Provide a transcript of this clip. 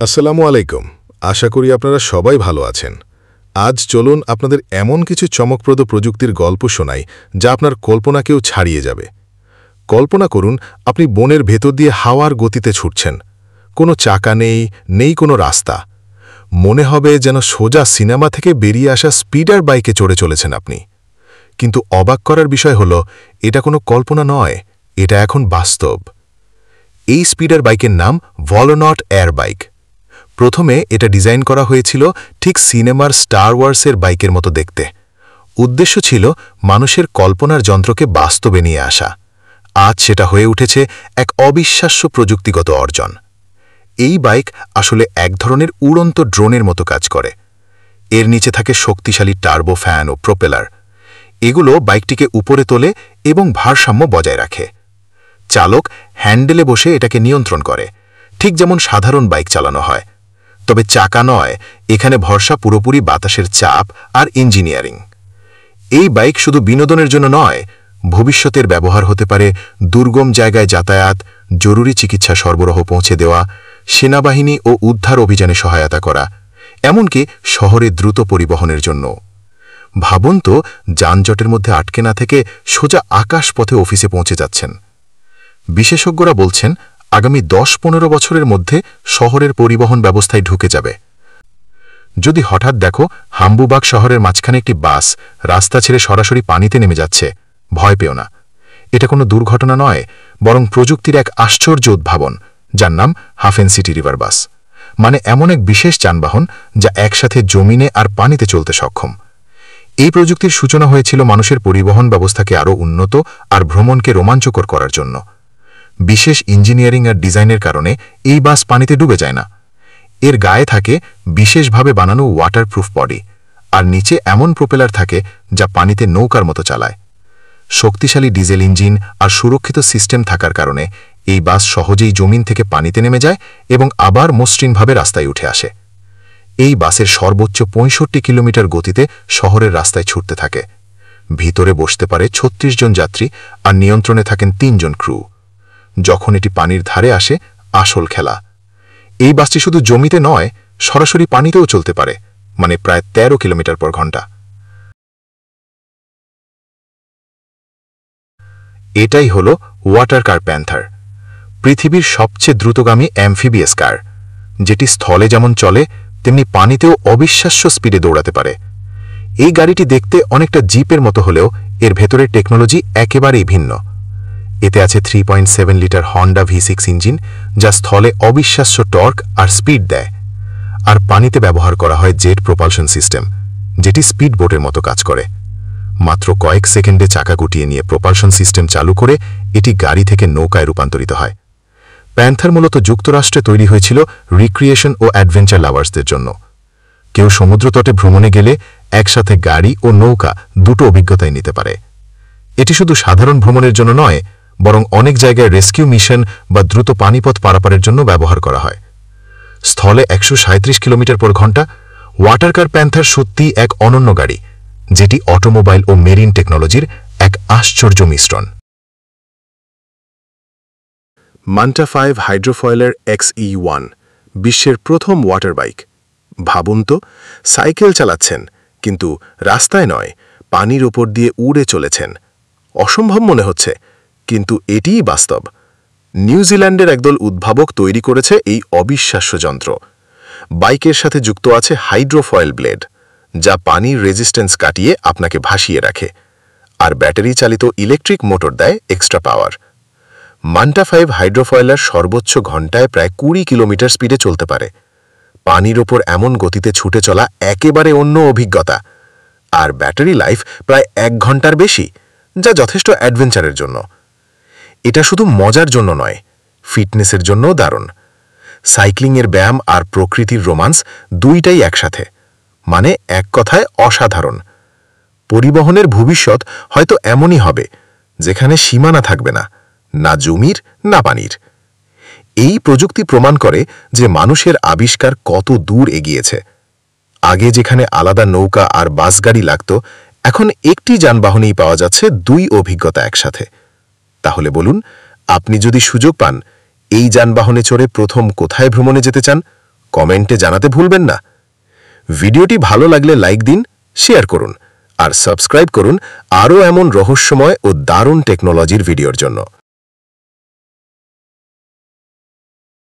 আসসালামু আলাইকুম। আশা করি আপনারা সবাই ভালো আছেন। আজ চলুন আপনাদের এমন কিছু চমকপ্রদ প্রযুক্তির গল্প শোনাই যা আপনার কল্পনাকেও ছাড়িয়ে যাবে। কল্পনা করুন আপনি বনের ভেতর দিয়ে হাওয়ার গতিতে ছুটছেন। কোনো চাকা নেই কোনো রাস্তা। মনে হবে যেন সোজা সিনেমা থেকে বেরিয়ে আসা স্পিডার বাইকে চড়ে চলেছেন আপনি। কিন্তু অবাক করার বিষয় হল এটা কোনো কল্পনা নয়, এটা এখন বাস্তব। এই স্পিডার বাইকের নাম ভলোনট এয়ার বাইক। প্রথমে এটা ডিজাইন করা হয়েছিল ঠিক সিনেমার স্টার ওয়ার্সের বাইকের মতো দেখতে। উদ্দেশ্য ছিল মানুষের কল্পনার যন্ত্রকে বাস্তবে নিয়ে আসা। আজ সেটা হয়ে উঠেছে এক অবিশ্বাস্য প্রযুক্তিগত অর্জন। এই বাইক আসলে এক ধরনের উড়ন্ত ড্রোনের মতো কাজ করে। এর নিচে থাকে শক্তিশালী টার্বো ফ্যান ও প্রোপেলার। এগুলো বাইকটিকে উপরে তোলে এবং ভারসাম্য বজায় রাখে। চালক হ্যান্ডেলে বসে এটাকে নিয়ন্ত্রণ করে, ঠিক যেমন সাধারণ বাইক চালানো হয়। তবে চাকা নয়, এখানে ভরসা পুরোপুরি বাতাসের চাপ আর ইঞ্জিনিয়ারিং। এই বাইক শুধু বিনোদনের জন্য নয়, ভবিষ্যতের ব্যবহার হতে পারে দুর্গম জায়গায় যাতায়াত, জরুরি চিকিৎসা সরবরাহ পৌঁছে দেওয়া, সেনাবাহিনী ও উদ্ধার অভিযানে সহায়তা করা, এমনকি শহরে দ্রুত পরিবহনের জন্য। ভাবুন তো, যানজটের মধ্যে আটকে না থেকে সোজা আকাশপথে অফিসে পৌঁছে যাচ্ছেন। বিশেষজ্ঞরা বলছেন আগামী 10-15 বছরের মধ্যে শহরের পরিবহন ব্যবস্থায় ঢুকে যাবে। যদি হঠাৎ দেখো হাম্বুবাগ শহরের মাঝখানে একটি বাস রাস্তা ছেড়ে সরাসরি পানিতে নেমে যাচ্ছে, ভয় পেও না। এটা কোনো দুর্ঘটনা নয়, বরং প্রযুক্তির এক আশ্চর্য উদ্ভাবন, যার নাম হাফেন সিটি রিভার বাস। মানে এমন এক বিশেষ যানবাহন যা একসাথে জমিনে আর পানিতে চলতে সক্ষম। এই প্রযুক্তির সূচনা হয়েছিল মানুষের পরিবহন ব্যবস্থাকে আরও উন্নত আর ভ্রমণকে রোমাঞ্চকর করার জন্য। বিশেষ ইঞ্জিনিয়ারিং আর ডিজাইনের কারণে এই বাস পানিতে ডুবে যায় না। এর গায়ে থাকে বিশেষভাবে বানানো ওয়াটারপ্রুফ বডি, আর নিচে এমন প্রোপেলার থাকে যা পানিতে নৌকার মতো চালায়। শক্তিশালী ডিজেল ইঞ্জিন আর সুরক্ষিত সিস্টেম থাকার কারণে এই বাস সহজেই জমিন থেকে পানিতে নেমে যায় এবং আবার মসৃণভাবে রাস্তায় উঠে আসে। এই বাসের সর্বোচ্চ 65 কিলোমিটার গতিতে শহরের রাস্তায় ছুটতে থাকে। ভিতরে বসতে পারে 36 জন যাত্রী আর নিয়ন্ত্রণে থাকেন 3 জন ক্রু। যখন এটি পানির ধারে আসে, আসল খেলা। এই বাসটি শুধু জমিতে নয়, সরাসরি পানিতেও চলতে পারে, মানে প্রায় 13 কিলোমিটার প্রতি ঘন্টা। এটাই হল ওয়াটার কার প্যান্থার, পৃথিবীর সবচেয়ে দ্রুতগামী অ্যাম্ফিবিয়াস কার, যেটি স্থলে যেমন চলে তেমনি পানিতেও অবিশ্বাস্য স্পিডে দৌড়াতে পারে। এই গাড়িটি দেখতে অনেকটা জিপের মতো হলেও এর ভেতরের টেকনোলজি একেবারেই ভিন্ন। এতে আছে 3.7 লিটার হন্ডা V6 ইঞ্জিন, যা স্থলে অবিশ্বাস্য টর্ক আর স্পিড দেয়। আর পানিতে ব্যবহার করা হয় জেট প্রপালশন সিস্টেম, যেটি স্পিড বোটের মতো কাজ করে। মাত্র কয়েক সেকেন্ডে চাকা গুটিয়ে নিয়ে প্রপালশন সিস্টেম চালু করে এটি গাড়ি থেকে নৌকায় রূপান্তরিত হয়। প্যান্থার মূলত যুক্তরাষ্ট্রে তৈরি হয়েছিল রিক্রিয়েশন ও অ্যাডভেঞ্চার লাভার্সদের জন্য। কেউ সমুদ্রতটে ভ্রমণে গেলে একসাথে গাড়ি ও নৌকা দুটো অভিজ্ঞতাই নিতে পারে। এটি শুধু সাধারণ ভ্রমণের জন্য নয়, বরং অনেক জায়গায় রেস্কিউ মিশন বা দ্রুত পানিপথ পারাপারের জন্য ব্যবহার করা হয়। স্থলে 137 কিলোমিটার প্রতি ঘন্টা। ওয়াটার কার প্যান্থার সত্যি এক অনন্য গাড়ি, যেটি অটোমোবাইল ও মেরিন টেকনোলজির এক আশ্চর্য মিশ্রণ। মান্টা 5 হাইড্রোফয়েলের XE1 বিশ্বের প্রথম ওয়াটার বাইক। ভাবুন তো, সাইকেল চালাচ্ছেন, কিন্তু রাস্তায় নয়, পানির ওপর দিয়ে উড়ে চলেছেন। অসম্ভব মনে হচ্ছে, কিন্তু এটিই বাস্তব। নিউজিল্যান্ডের একদল উদ্ভাবক তৈরি করেছে এই অবিশ্বাস্য যন্ত্র। বাইকের সাথে যুক্ত আছে হাইড্রোফয়েল ব্লেড, যা পানির রেজিস্ট্যান্স কাটিয়ে আপনাকে ভাসিয়ে রাখে, আর ব্যাটারি চালিত ইলেকট্রিক মোটর দেয় এক্সট্রা পাওয়ার। মান্টা 5 হাইড্রোফয়েলার সর্বোচ্চ ঘন্টায় প্রায় 20 কিলোমিটার স্পিডে চলতে পারে। পানির ওপর এমন গতিতে ছুটে চলা একেবারে অন্য অভিজ্ঞতা। আর ব্যাটারি লাইফ প্রায় 1 ঘন্টার বেশি, যা যথেষ্ট অ্যাডভেঞ্চারের জন্য। এটা শুধু মজার জন্য নয়, ফিটনেসের জন্যও দারুণ। সাইক্লিংয়ের ব্যায়াম আর প্রকৃতির রোমান্স দুইটাই একসাথে, মানে এক কথায় অসাধারণ। পরিবহনের ভবিষ্যৎ হয়তো এমনই হবে, যেখানে সীমানা থাকবে না, না জমির না পানির। এই প্রযুক্তি প্রমাণ করে যে মানুষের আবিষ্কার কত দূর এগিয়েছে। আগে যেখানে আলাদা নৌকা আর বাস গাড়ি লাগত, এখন একটি যানবাহনেই পাওয়া যাচ্ছে 2 অভিজ্ঞতা একসাথে। তাহলে বলুন, আপনি যদি সুযোগ পান, এই যানবাহনে চড়ে প্রথম কোথায় ভ্রমণে যেতে চান? কমেন্টে জানাতে ভুলবেন না। ভিডিওটি ভালো লাগলে লাইক দিন, শেয়ার করুন আর সাবস্ক্রাইব করুন আরও এমন রহস্যময় ও দারুণ টেকনোলজির ভিডিওর জন্য।